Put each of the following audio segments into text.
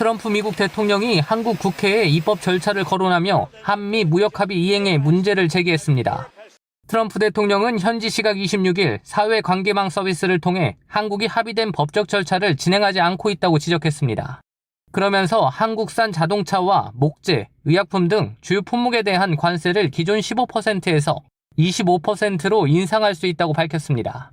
트럼프 미국 대통령이 한국 국회에 입법 절차를 거론하며 한미 무역합의 이행에 문제를 제기했습니다. 트럼프 대통령은 현지 시각 26일 사회관계망 서비스를 통해 한국이 합의된 법적 절차를 진행하지 않고 있다고 지적했습니다. 그러면서 한국산 자동차와 목재, 의약품 등 주요 품목에 대한 관세를 기존 15%에서 25%로 인상할 수 있다고 밝혔습니다.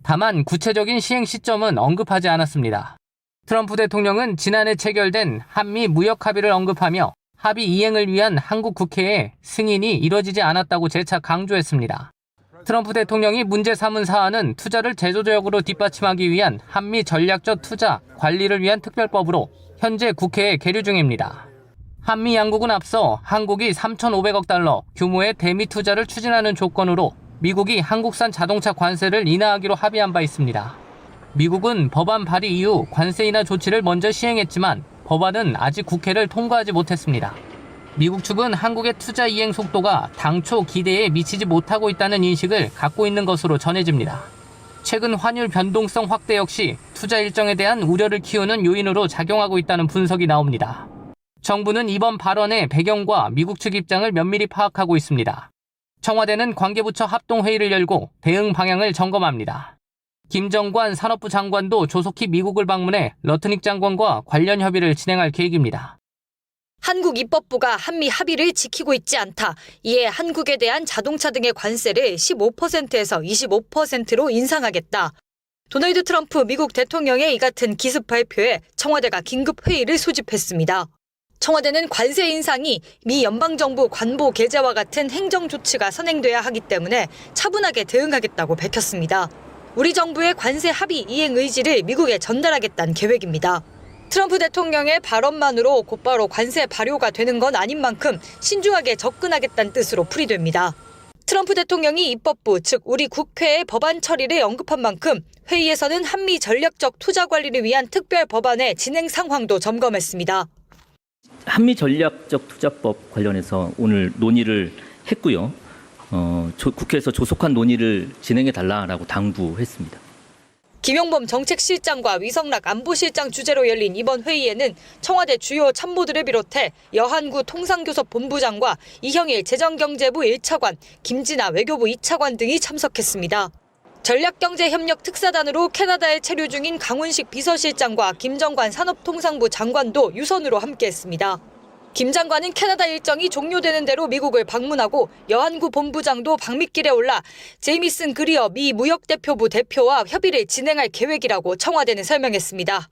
다만 구체적인 시행 시점은 언급하지 않았습니다. 트럼프 대통령은 지난해 체결된 한미 무역 합의를 언급하며 합의 이행을 위한 한국 국회의 승인이 이뤄지지 않았다고 재차 강조했습니다. 트럼프 대통령이 문제 삼은 사안은 투자를 제도적으로 뒷받침하기 위한 한미 전략적 투자 관리를 위한 특별법으로 현재 국회에 계류 중입니다. 한미 양국은 앞서 한국이 3,500억 달러 규모의 대미 투자를 추진하는 조건으로 미국이 한국산 자동차 관세를 인하하기로 합의한 바 있습니다. 미국은 법안 발의 이후 관세 인하 조치를 먼저 시행했지만 법안은 아직 국회를 통과하지 못했습니다. 미국 측은 한국의 투자 이행 속도가 당초 기대에 미치지 못하고 있다는 인식을 갖고 있는 것으로 전해집니다. 최근 환율 변동성 확대 역시 투자 일정에 대한 우려를 키우는 요인으로 작용하고 있다는 분석이 나옵니다. 정부는 이번 발언의 배경과 미국 측 입장을 면밀히 파악하고 있습니다. 청와대는 관계부처 합동회의를 열고 대응 방향을 점검합니다. 김정관 산업부 장관도 조속히 미국을 방문해 러트닉 장관과 관련 협의를 진행할 계획입니다. 한국 입법부가 한미 합의를 지키고 있지 않다. 이에 한국에 대한 자동차 등의 관세를 15%에서 25%로 인상하겠다. 도널드 트럼프 미국 대통령의 이 같은 기습 발표에 청와대가 긴급 회의를 소집했습니다. 청와대는 관세 인상이 미 연방정부 관보 게재와 같은 행정 조치가 선행돼야 하기 때문에 차분하게 대응하겠다고 밝혔습니다. 우리 정부의 관세 합의 이행 의지를 미국에 전달하겠다는 계획입니다. 트럼프 대통령의 발언만으로 곧바로 관세 발효가 되는 건 아닌 만큼 신중하게 접근하겠다는 뜻으로 풀이됩니다. 트럼프 대통령이 입법부, 즉 우리 국회의 법안 처리를 언급한 만큼 회의에서는 한미 전략적 투자 관리를 위한 특별 법안의 진행 상황도 점검했습니다. 한미 전략적 투자법 관련해서 오늘 논의를 했고요. 국회에서 조속한 논의를 진행해달라고 당부했습니다. 김용범 정책실장과 위성락 안보실장 주재로 열린 이번 회의에는 청와대 주요 참모들을 비롯해 여한구 통상교섭 본부장과 이형일 재정경제부 1차관, 김진아 외교부 2차관 등이 참석했습니다. 전략경제협력 특사단으로 캐나다에 체류 중인 강훈식 비서실장과 김정관 산업통상부 장관도 유선으로 함께했습니다. 김 장관은 캐나다 일정이 종료되는 대로 미국을 방문하고 여한구 본부장도 방미길에 올라 제이미슨 그리어 미 무역대표부 대표와 협의를 진행할 계획이라고 청와대는 설명했습니다.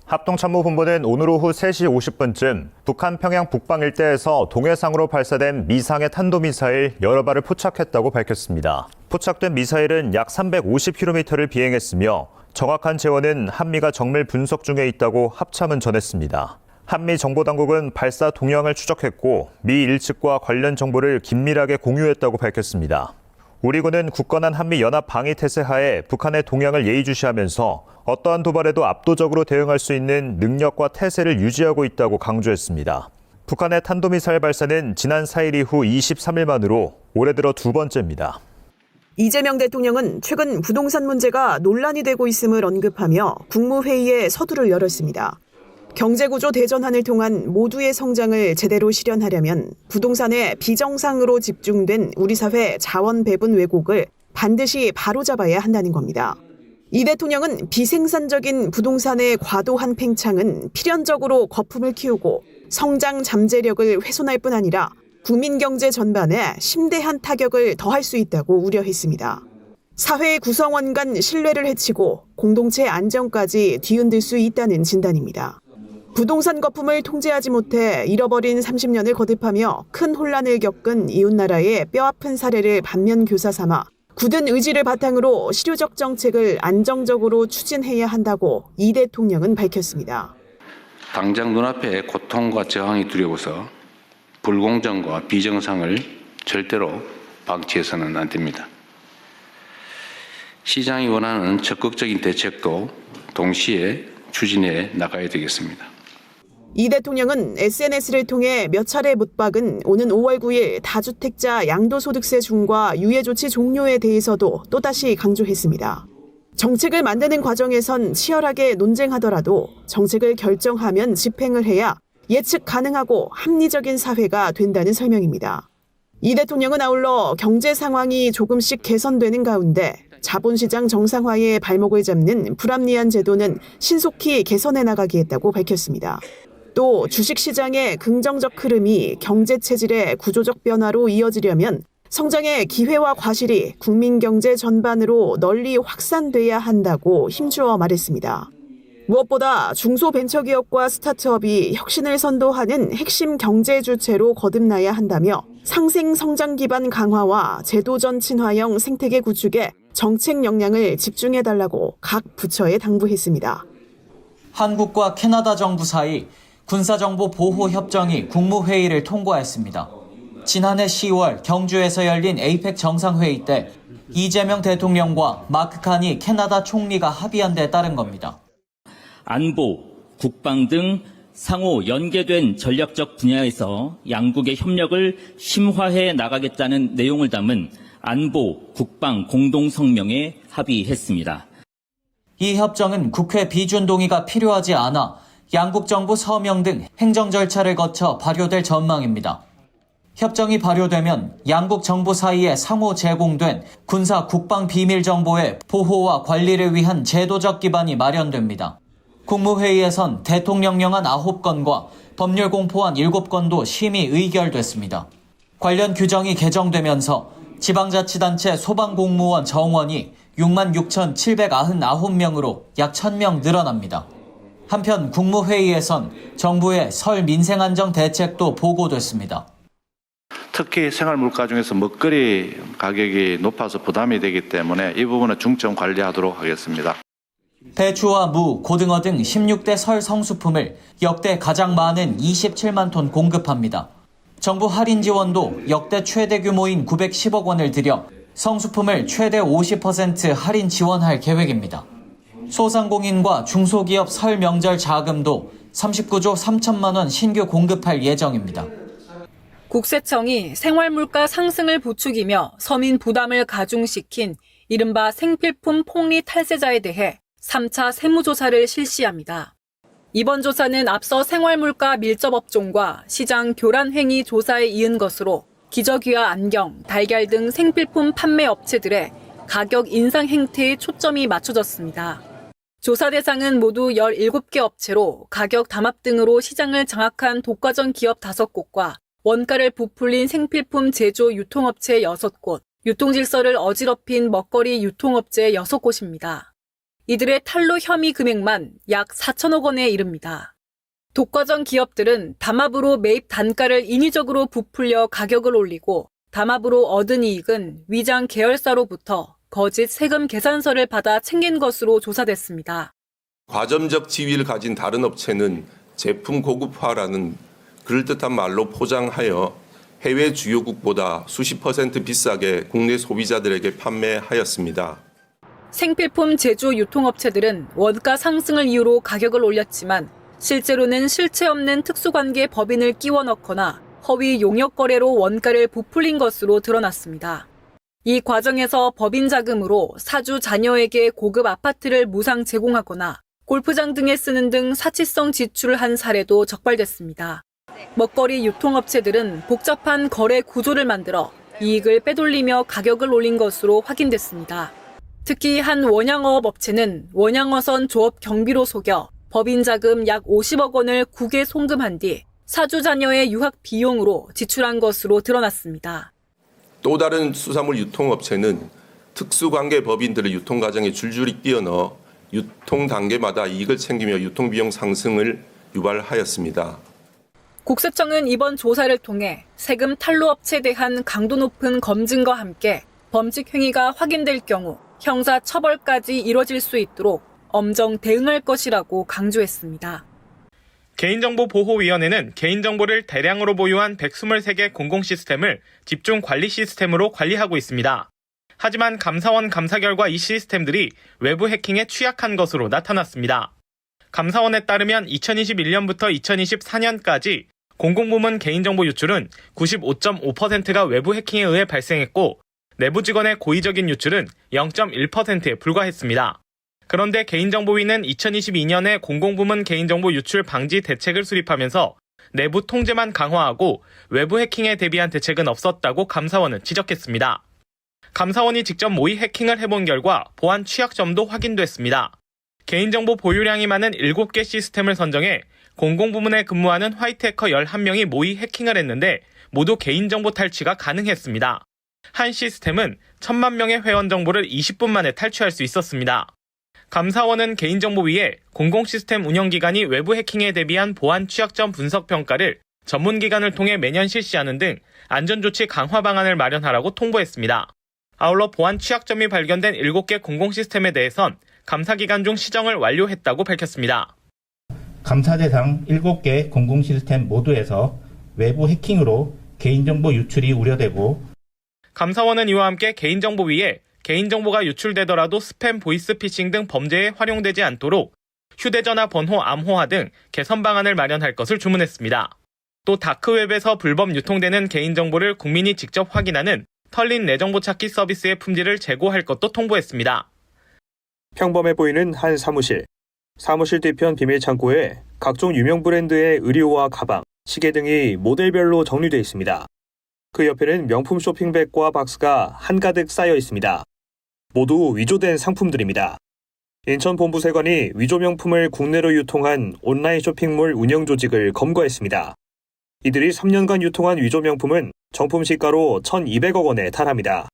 합동참모본부는 오늘 오후 3시 50분쯤 북한 평양 북방 일대에서 동해상으로 발사된 미상의 탄도미사일 여러 발을 포착했다고 밝혔습니다. 포착된 미사일은 약 350km를 비행했으며 정확한 재원은 한미가 정밀 분석 중에 있다고 합참은 전했습니다. 한미 정보당국은 발사 동향을 추적했고 미 일측과 관련 정보를 긴밀하게 공유했다고 밝혔습니다. 우리 군은 굳건한 한미 연합 방위 태세 하에 북한의 동향을 예의주시하면서 어떠한 도발에도 압도적으로 대응할 수 있는 능력과 태세를 유지하고 있다고 강조했습니다. 북한의 탄도미사일 발사는 지난 4일 이후 23일 만으로 올해 들어 두 번째입니다. 이재명 대통령은 최근 부동산 문제가 논란이 되고 있음을 언급하며 국무회의에 서두를 열었습니다. 경제구조 대전환을 통한 모두의 성장을 제대로 실현하려면 부동산에 비정상으로 집중된 우리 사회 자원 배분 왜곡을 반드시 바로잡아야 한다는 겁니다. 이 대통령은 비생산적인 부동산의 과도한 팽창은 필연적으로 거품을 키우고 성장 잠재력을 훼손할 뿐 아니라 국민 경제 전반에 심대한 타격을 더할 수 있다고 우려했습니다. 사회 구성원 간 신뢰를 해치고 공동체 안정까지 뒤흔들 수 있다는 진단입니다. 부동산 거품을 통제하지 못해 잃어버린 30년을 거듭하며 큰 혼란을 겪은 이웃나라의 뼈아픈 사례를 반면교사 삼아 굳은 의지를 바탕으로 실효적 정책을 안정적으로 추진해야 한다고 이 대통령은 밝혔습니다. 당장 눈앞의 고통과 저항이 두려워서 불공정과 비정상을 절대로 방치해서는 안 됩니다. 시장이 원하는 적극적인 대책도 동시에 추진해 나가야 되겠습니다. 이 대통령은 SNS를 통해 몇 차례 묻박은 오는 5월 9일 다주택자 양도소득세 중과 유예조치 종료에 대해서도 또다시 강조했습니다. 정책을 만드는 과정에선 치열하게 논쟁하더라도 정책을 결정하면 집행을 해야 예측 가능하고 합리적인 사회가 된다는 설명입니다. 이 대통령은 아울러 경제 상황이 조금씩 개선되는 가운데 자본시장 정상화에 발목을 잡는 불합리한 제도는 신속히 개선해 나가겠다고 밝혔습니다. 또 주식시장의 긍정적 흐름이 경제 체질의 구조적 변화로 이어지려면 성장의 기회와 과실이 국민 경제 전반으로 널리 확산돼야 한다고 힘주어 말했습니다. 무엇보다 중소벤처기업과 스타트업이 혁신을 선도하는 핵심 경제 주체로 거듭나야 한다며 상생 성장 기반 강화와 제도전 친화형 생태계 구축에 정책 역량을 집중해달라고 각 부처에 당부했습니다. 한국과 캐나다 정부 사이 군사정보 보호 협정이 국무회의를 통과했습니다. 지난해 10월 경주에서 열린 APEC 정상회의 때 이재명 대통령과 마크 카니 캐나다 총리가 합의한 데 따른 겁니다. 안보, 국방 등 상호 연계된 전략적 분야에서 양국의 협력을 심화해 나가겠다는 내용을 담은 안보, 국방 공동성명에 합의했습니다. 이 협정은 국회 비준 동의가 필요하지 않아 양국 정부 서명 등 행정 절차를 거쳐 발효될 전망입니다. 협정이 발효되면 양국 정부 사이에 상호 제공된 군사 국방 비밀 정보의 보호와 관리를 위한 제도적 기반이 마련됩니다. 국무회의에선 대통령령안 9건과 법률 공포안 7건도 심의 의결됐습니다. 관련 규정이 개정되면서 지방자치단체 소방공무원 정원이 66,799명으로 약 1,000명 늘어납니다. 한편 국무회의에선 정부의 설 민생안정대책도 보고됐습니다. 특히 생활물가 중에서 먹거리 가격이 높아서 부담이 되기 때문에 이 부분은 중점 관리하도록 하겠습니다. 배추와 무, 고등어 등 16대 설 성수품을 역대 가장 많은 27만 톤 공급합니다. 정부 할인 지원도 역대 최대 규모인 910억 원을 들여 성수품을 최대 50% 할인 지원할 계획입니다. 소상공인과 중소기업 설 명절 자금도 39조 3천만 원 신규 공급할 예정입니다. 국세청이 생활물가 상승을 부추기며 서민 부담을 가중시킨 이른바 생필품 폭리 탈세자에 대해 3차 세무조사를 실시합니다. 이번 조사는 앞서 생활물가 밀접업종과 시장 교란행위 조사에 이은 것으로 기저귀와 안경, 달걀 등 생필품 판매 업체들의 가격 인상 행태에 초점이 맞춰졌습니다. 조사 대상은 모두 17개 업체로 가격 담합 등으로 시장을 장악한 독과점 기업 5곳과 원가를 부풀린 생필품 제조 유통업체 6곳, 유통질서를 어지럽힌 먹거리 유통업체 6곳입니다. 이들의 탈루 혐의 금액만 약 4천억 원에 이릅니다. 독과점 기업들은 담합으로 매입 단가를 인위적으로 부풀려 가격을 올리고 담합으로 얻은 이익은 위장 계열사로부터 거짓 세금 계산서를 받아 챙긴 것으로 조사됐습니다. 과점적 지위를 가진 다른 업체는 제품 고급화라는 그럴듯한 말로 포장하여 해외 주요국보다 수십 % 비싸게 국내 소비자들에게 판매하였습니다. 생필품 제조 유통업체들은 원가 상승을 이유로 가격을 올렸지만 실제로는 실체 없는 특수관계 법인을 끼워 넣거나 허위 용역 거래로 원가를 부풀린 것으로 드러났습니다. 이 과정에서 법인 자금으로 사주 자녀에게 고급 아파트를 무상 제공하거나 골프장 등에 쓰는 등 사치성 지출을 한 사례도 적발됐습니다. 먹거리 유통업체들은 복잡한 거래 구조를 만들어 이익을 빼돌리며 가격을 올린 것으로 확인됐습니다. 특히 한 원양어업 업체는 원양어선 조업 경비로 속여 법인 자금 약 50억 원을 국에 송금한 뒤 사주 자녀의 유학 비용으로 지출한 것으로 드러났습니다. 또 다른 수산물 유통업체는 특수관계 법인들을 유통 과정에 줄줄이 끼워넣어 유통 단계마다 이익을 챙기며 유통비용 상승을 유발하였습니다. 국세청은 이번 조사를 통해 세금 탈루 업체에 대한 강도 높은 검증과 함께 범칙 행위가 확인될 경우 형사 처벌까지 이뤄질 수 있도록 엄정 대응할 것이라고 강조했습니다. 개인정보보호위원회는 개인정보를 대량으로 보유한 123개 공공시스템을 집중 관리 시스템으로 관리하고 있습니다. 하지만 감사원 감사 결과 이 시스템들이 외부 해킹에 취약한 것으로 나타났습니다. 감사원에 따르면 2021년부터 2024년까지 공공부문 개인정보 유출은 95.5%가 외부 해킹에 의해 발생했고 내부 직원의 고의적인 유출은 0.1%에 불과했습니다. 그런데 개인정보위는 2022년에 공공부문 개인정보 유출 방지 대책을 수립하면서 내부 통제만 강화하고 외부 해킹에 대비한 대책은 없었다고 감사원은 지적했습니다. 감사원이 직접 모의 해킹을 해본 결과 보안 취약점도 확인됐습니다. 개인정보 보유량이 많은 7개 시스템을 선정해 공공부문에 근무하는 화이트 해커 11명이 모의 해킹을 했는데 모두 개인정보 탈취가 가능했습니다. 한 시스템은 1000만 명의 회원 정보를 20분 만에 탈취할 수 있었습니다. 감사원은 개인정보위에 공공시스템 운영기관이 외부 해킹에 대비한 보안 취약점 분석 평가를 전문기관을 통해 매년 실시하는 등 안전조치 강화 방안을 마련하라고 통보했습니다. 아울러 보안 취약점이 발견된 7개 공공시스템에 대해선 감사기간 중 시정을 완료했다고 밝혔습니다. 감사 대상 7개 공공시스템 모두에서 외부 해킹으로 개인정보 유출이 우려되고 감사원은 이와 함께 개인정보위에 개인정보가 유출되더라도 스팸 보이스피싱 등 범죄에 활용되지 않도록 휴대전화 번호 암호화 등 개선 방안을 마련할 것을 주문했습니다. 또 다크웹에서 불법 유통되는 개인정보를 국민이 직접 확인하는 털린 내정보 찾기 서비스의 품질을 제고할 것도 통보했습니다. 평범해 보이는 한 사무실. 사무실 뒤편 비밀 창고에 각종 유명 브랜드의 의류와 가방, 시계 등이 모델별로 정리되어 있습니다. 그 옆에는 명품 쇼핑백과 박스가 한가득 쌓여 있습니다. 모두 위조된 상품들입니다. 인천본부세관이 위조 명품을 국내로 유통한 온라인 쇼핑몰 운영 조직을 검거했습니다. 이들이 3년간 유통한 위조 명품은 정품 시가로 1,200억 원에 달합니다.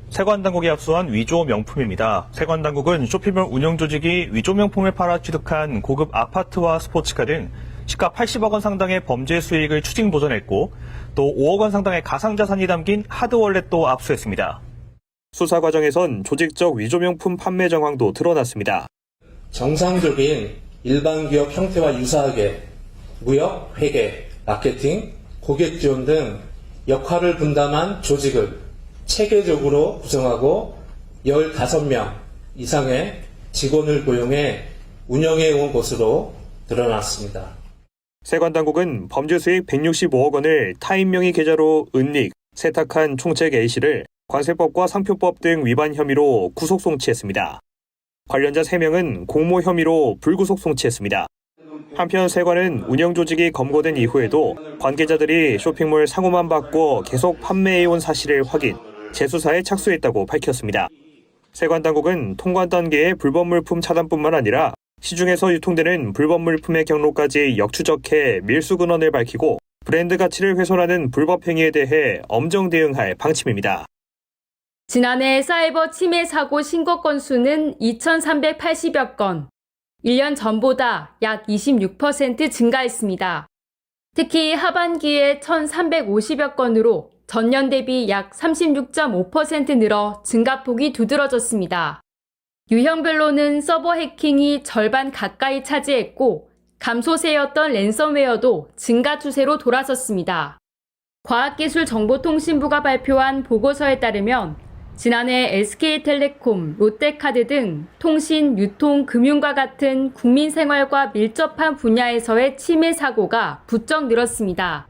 세관당국이 압수한 위조 명품입니다. 세관당국은 쇼핑몰 운영 조직이 위조 명품을 팔아 취득한 고급 아파트와 스포츠카 등 시가 80억 원 상당의 범죄 수익을 추징 보전했고 또 5억 원 상당의 가상자산이 담긴 하드월렛도 압수했습니다. 수사 과정에선 조직적 위조 명품 판매 정황도 드러났습니다. 정상적인 일반 기업 형태와 유사하게 무역, 회계, 마케팅, 고객 지원 등 역할을 분담한 조직을 체계적으로 구성하고 15명 이상의 직원을 고용해 운영해 온 것으로 드러났습니다. 세관당국은 범죄 수익 165억 원을 타인 명의 계좌로 은닉, 세탁한 총책 A씨를 관세법과 상표법 등 위반 혐의로 구속 송치했습니다. 관련자 3명은 공모 혐의로 불구속 송치했습니다. 한편 세관은 운영 조직이 검거된 이후에도 관계자들이 쇼핑몰 상호만 받고 계속 판매해온 사실을 확인, 재수사에 착수했다고 밝혔습니다. 세관당국은 통관 단계의 불법 물품 차단뿐만 아니라 시중에서 유통되는 불법 물품의 경로까지 역추적해 밀수 근원을 밝히고 브랜드 가치를 훼손하는 불법 행위에 대해 엄정 대응할 방침입니다. 지난해 사이버 침해 사고 신고 건수는 2,380여 건, 1년 전보다 약 26% 증가했습니다. 특히 하반기에 1,350여 건으로 전년 대비 약 36.5% 늘어 증가폭이 두드러졌습니다. 유형별로는 서버 해킹이 절반 가까이 차지했고 감소세였던 랜섬웨어도 증가 추세로 돌아섰습니다. 과학기술정보통신부가 발표한 보고서에 따르면 지난해 SK텔레콤, 롯데카드 등 통신, 유통, 금융과 같은 국민 생활과 밀접한 분야에서의 침해 사고가 부쩍 늘었습니다.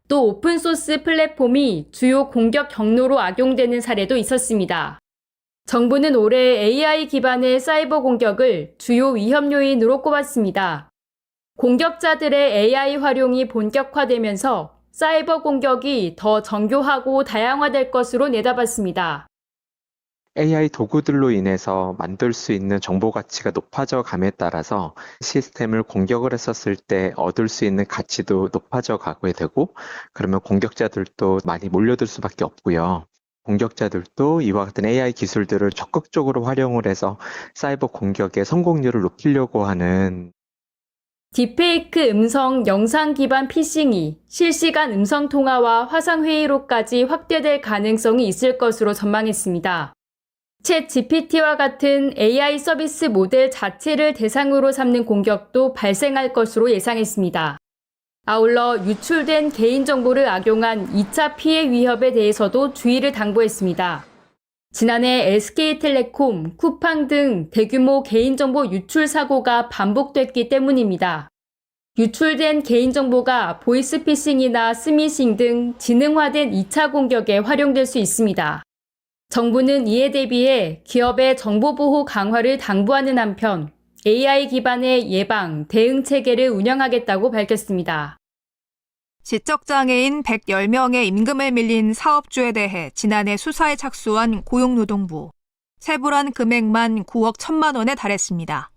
또 오픈소스 플랫폼이 주요 공격 경로로 악용되는 사례도 있었습니다. 정부는 올해 AI 기반의 사이버 공격을 주요 위험 요인으로 꼽았습니다. 공격자들의 AI 활용이 본격화되면서 사이버 공격이 더 정교하고 다양화될 것으로 내다봤습니다. AI 도구들로 인해서 만들 수 있는 정보 가치가 높아져 감에 따라서 시스템을 공격을 했었을 때 얻을 수 있는 가치도 높아져 가게 되고 그러면 공격자들도 많이 몰려들 수밖에 없고요. 공격자들도 이와 같은 AI 기술들을 적극적으로 활용을 해서 사이버 공격의 성공률을 높이려고 하는 딥페이크 음성, 영상 기반 피싱이 실시간 음성 통화와 화상회의로까지 확대될 가능성이 있을 것으로 전망했습니다. 챗 GPT와 같은 AI 서비스 모델 자체를 대상으로 삼는 공격도 발생할 것으로 예상했습니다. 아울러 유출된 개인정보를 악용한 2차 피해 위협에 대해서도 주의를 당부했습니다. 지난해 SK텔레콤, 쿠팡 등 대규모 개인정보 유출 사고가 반복됐기 때문입니다. 유출된 개인정보가 보이스피싱이나 스미싱 등 지능화된 2차 공격에 활용될 수 있습니다. 정부는 이에 대비해 기업의 정보보호 강화를 당부하는 한편 AI 기반의 예방, 대응 체계를 운영하겠다고 밝혔습니다. 지적장애인 110명의 임금을 밀린 사업주에 대해 지난해 수사에 착수한 고용노동부. 체불한 금액만 9억 1천만 원에 달했습니다.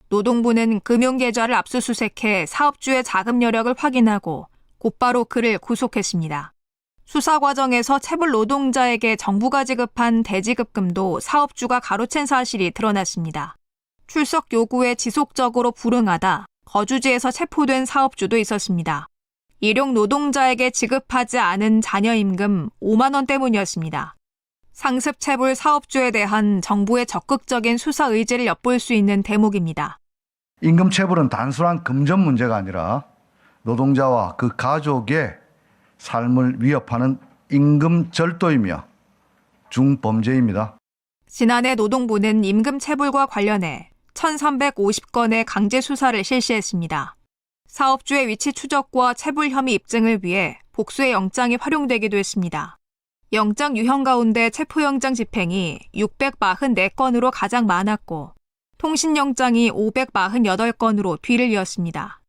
노동부는 금융계좌를 압수수색해 사업주의 자금 여력을 확인하고 곧바로 그를 구속했습니다. 수사 과정에서 체불 노동자에게 정부가 지급한 대지급금도 사업주가 가로챈 사실이 드러났습니다. 출석 요구에 지속적으로 불응하다 거주지에서 체포된 사업주도 있었습니다. 일용 노동자에게 지급하지 않은 잔여임금 5만 원 때문이었습니다. 상습 체불 사업주에 대한 정부의 적극적인 수사 의지를 엿볼 수 있는 대목입니다. 임금 체불은 단순한 금전 문제가 아니라 노동자와 그 가족의 삶을 위협하는 임금 절도이며 중범죄입니다. 지난해 노동부는 임금 체불과 관련해 1,350건의 강제 수사를 실시했습니다. 사업주의 위치 추적과 체불 혐의 입증을 위해 복수의 영장이 활용되기도 했습니다. 영장 유형 가운데 체포영장 집행이 644건으로 가장 많았고 통신영장이 548건으로 뒤를 이었습니다.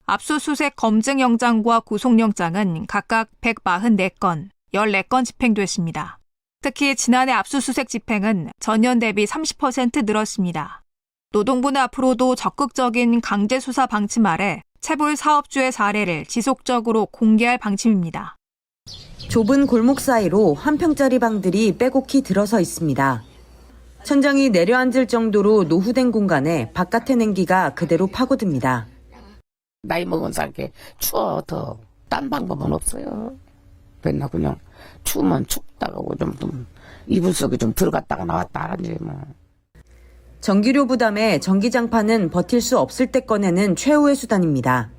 압수수색 검증영장과 구속영장은 각각 144건, 14건 집행됐습니다. 특히 지난해 압수수색 집행은 전년 대비 30% 늘었습니다. 노동부는 앞으로도 적극적인 강제수사 방침 아래 체불 사업주의 사례를 지속적으로 공개할 방침입니다. 좁은 골목 사이로 한 평짜리 방들이 빼곡히 들어서 있습니다. 천장이 내려앉을 정도로 노후된 공간에 바깥의 냉기가 그대로 파고듭니다. 나이 먹은 사람께 추워 더 딴 방법은 없어요. 맨날 그냥 추우면 춥다고 좀 이불 속에 좀 들어갔다가 나왔다 하지 뭐. 전기료 부담에 전기장판은 버틸 수 없을 때 꺼내는 최후의 수단입니다.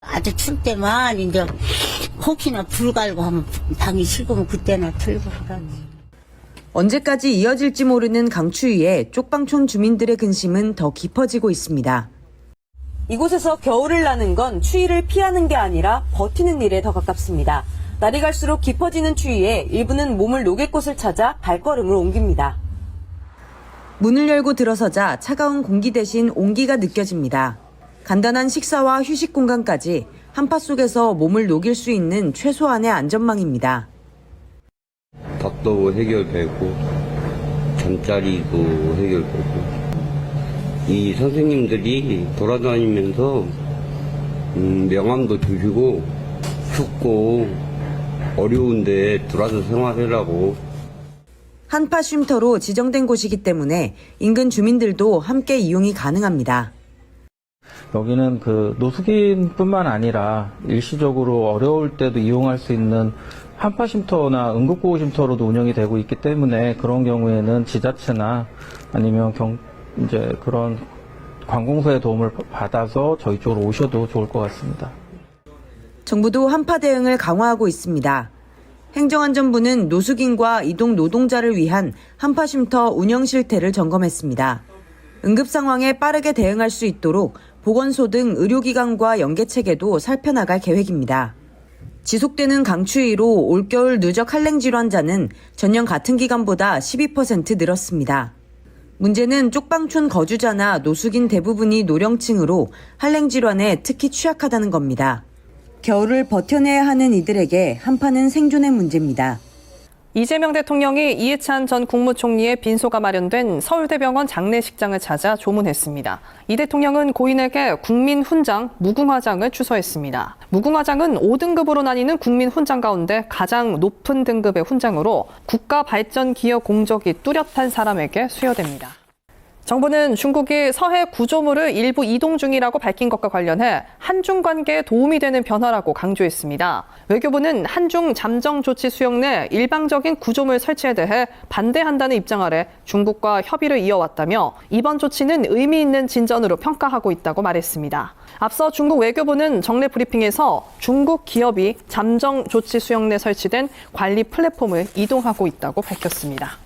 아주 출 때만 이제 혹시나 불 갈고 하면 방이 식으면 그때나 틀고 그러지. 언제까지 이어질지 모르는 강추위에 쪽방촌 주민들의 근심은 더 깊어지고 있습니다. 이곳에서 겨울을 나는 건 추위를 피하는 게 아니라 버티는 일에 더 가깝습니다. 날이 갈수록 깊어지는 추위에 일부는 몸을 녹일 곳을 찾아 발걸음을 옮깁니다. 문을 열고 들어서자 차가운 공기 대신 온기가 느껴집니다. 간단한 식사와 휴식 공간까지 한파 속에서 몸을 녹일 수 있는 최소한의 안전망입니다. 밥도 해결되고 잠자리도 해결되고 이 선생님들이 돌아다니면서 명함도 주시고 춥고 어려운데 들어와서 생활하라고. 한파 쉼터로 지정된 곳이기 때문에 인근 주민들도 함께 이용이 가능합니다. 여기는 그 노숙인뿐만 아니라 일시적으로 어려울 때도 이용할 수 있는 한파 쉼터나 응급구호 쉼터로도 운영이 되고 있기 때문에 그런 경우에는 지자체나 아니면 이제 그런 관공서의 도움을 받아서 저희 쪽으로 오셔도 좋을 것 같습니다. 정부도 한파 대응을 강화하고 있습니다. 행정안전부는 노숙인과 이동 노동자를 위한 한파 쉼터 운영 실태를 점검했습니다. 응급 상황에 빠르게 대응할 수 있도록 보건소 등 의료기관과 연계체계도 살펴나갈 계획입니다. 지속되는 강추위로 올겨울 누적 한랭 질환자는 전년 같은 기간보다 12% 늘었습니다. 문제는 쪽방촌 거주자나 노숙인 대부분이 노령층으로 한랭 질환에 특히 취약하다는 겁니다. 겨울을 버텨내야 하는 이들에게 한파는 생존의 문제입니다. 이재명 대통령이 이해찬 전 국무총리의 빈소가 마련된 서울대병원 장례식장을 찾아 조문했습니다. 이 대통령은 고인에게 국민훈장, 무궁화장을 추서했습니다. 무궁화장은 5등급으로 나뉘는 국민훈장 가운데 가장 높은 등급의 훈장으로 국가발전기여 공적이 뚜렷한 사람에게 수여됩니다. 정부는 중국이 서해 구조물을 일부 이동 중이라고 밝힌 것과 관련해 한중 관계에 도움이 되는 변화라고 강조했습니다. 외교부는 한중 잠정 조치 수용 내 일방적인 구조물 설치에 대해 반대한다는 입장 아래 중국과 협의를 이어왔다며 이번 조치는 의미 있는 진전으로 평가하고 있다고 말했습니다. 앞서 중국 외교부는 정례 브리핑에서 중국 기업이 잠정 조치 수용 내 설치된 관리 플랫폼을 이동하고 있다고 밝혔습니다.